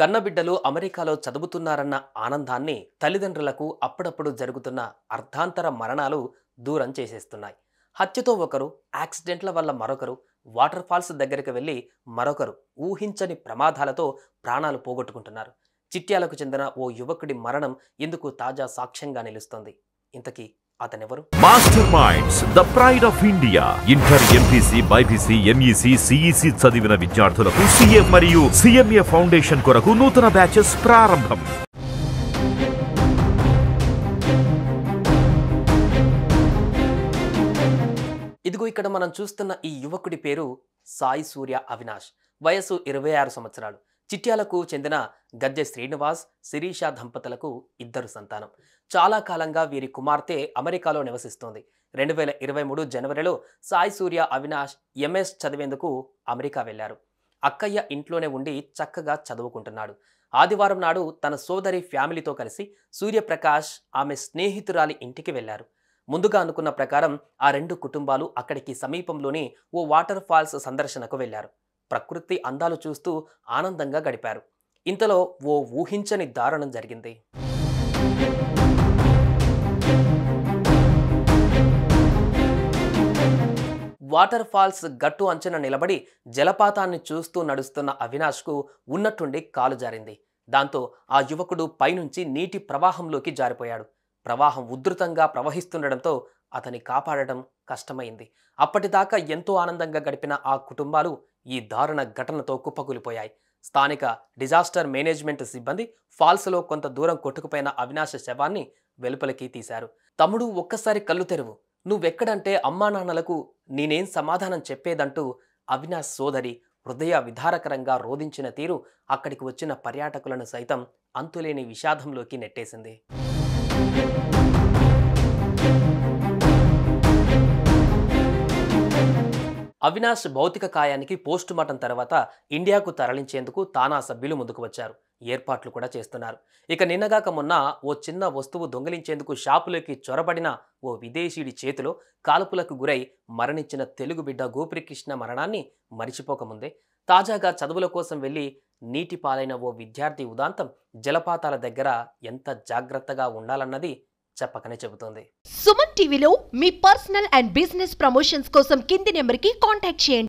కన్నబిడ్డలు అమెరికాలో చదువుతున్నారన్న ఆనందాన్ని తల్లిదండ్రులకు అప్పుడప్పుడు జరుగుతున్న అర్ధాంతర మరణాలు దూరం చేసేస్తున్నాయి. హత్యతో ఒకరు, యాక్సిడెంట్ల వల్ల మరొకరు, వాటర్ ఫాల్స్ దగ్గరికి వెళ్ళి మరొకరు ఊహించని ప్రమాదాలతో ప్రాణాలు పోగొట్టుకుంటున్నారు. చిట్యాలకు చెందిన ఓ యువకుడి మరణం ఇందుకు తాజా సాక్ష్యంగా నిలుస్తోంది. ఇంతకీ అతనెవరు? Master minds the pride of India. Inter, MPC, BiPC, MEC, CEC చదివిన విద్యార్థులకు సీఏ మరియు సిఎంఏ ఫౌండేషన్ కొరకు నూతన బ్యాచెస్ ప్రారంభం. ఇదిగో ఇక్కడ మనం చూస్తున్న ఈ యువకుడి పేరు సాయి సూర్య అవినాష్. వయసు 26 సంవత్సరాలు. చిట్యాలకు చెందిన గద్దె శ్రీనివాస్, శిరీష దంపతులకు 2 సంతానం. చాలా కాలంగా వీరి కుమార్తె అమెరికాలో నివసిస్తోంది. 2023 జనవరిలో సాయి సూర్య అవినాష్ ఎంఎస్ చదివేందుకు అమెరికా వెళ్లారు. అక్కయ్య ఇంట్లోనే ఉండి చక్కగా చదువుకుంటున్నాడు. ఆదివారం నాడు తన సోదరి ఫ్యామిలీతో కలిసి సూర్యప్రకాష్ ఆమె స్నేహితురాలి ఇంటికి వెళ్లారు. ముందుగా అనుకున్న ప్రకారం ఆ 2 కుటుంబాలు అక్కడికి సమీపంలోని ఓ వాటర్ ఫాల్స్ సందర్శనకు వెళ్లారు. ప్రకృతి అందాలు చూస్తూ ఆనందంగా గడిపారు. ఇంతలో ఓ ఊహించని దారుణం జరిగింది. వాటర్ ఫాల్స్ గట్టు అంచున నిలబడి జలపాతాన్ని చూస్తూ నడుస్తున్న అవినాష్కు ఉన్నట్టుండి కాలు జారింది. దాంతో ఆ యువకుడు పైనుంచి నీటి ప్రవాహంలోకి జారిపోయాడు. ప్రవాహం ఉధృతంగా ప్రవహిస్తుండటంతో అతన్ని కాపాడటం కష్టమైంది. అప్పటిదాకా ఎంతో ఆనందంగా గడిపిన ఆ కుటుంబాలు ఈ దారుణ ఘటనతో కుప్పకూలిపోయాయి. స్థానిక డిజాస్టర్ మేనేజ్మెంట్ సిబ్బంది ఫాల్స్లో కొంత దూరం కొట్టుకుపోయిన అవినాష్ శవాన్ని వెలుపలికి తీశారు. తమ్ముడు, ఒక్కసారి కళ్ళు తెరువు, నువ్వెక్కడంటే అమ్మా నాన్నలకు నేనేం సమాధానం చెప్పేదంటూ అవినాష్ సోదరి హృదయ విదారకరంగా రోదించిన తీరు అక్కడికి వచ్చిన పర్యాటకులను సైతం అంతులేని విషాదంలోకి నెట్టేసింది. అవినాష్ భౌతిక కాయానికి పోస్టుమార్టం తర్వాత ఇండియాకు తరలించేందుకు తానా సభ్యులు ముందుకు వచ్చారు. ఏర్పాట్లు కూడా చేస్తున్నారు. ఇక నిన్నగాక మొన్న ఓ చిన్న వస్తువు దొంగిలించేందుకు షాపులోకి చొరబడిన ఓ విదేశీయుడి చేతిలో కాల్పులకు గురై మరణించిన తెలుగు బిడ్డ గోపికృష్ణ మరణాన్ని మరిచిపోకముందే తాజాగా చదువుల కోసం వెళ్లి నీటి పాలైన ఓ విద్యార్థి ఉదాంతం జలపాతాల దగ్గర ఎంత జాగ్రత్తగా ఉండాలన్నది చెప్పకనే చెబుతోంది. సుమన్ టీవీలో మీ పర్సనల్ అండ్ బిజినెస్ ప్రమోషన్స్ కోసం కింది నెంబర్కి కాంటాక్ట్ చేయండి.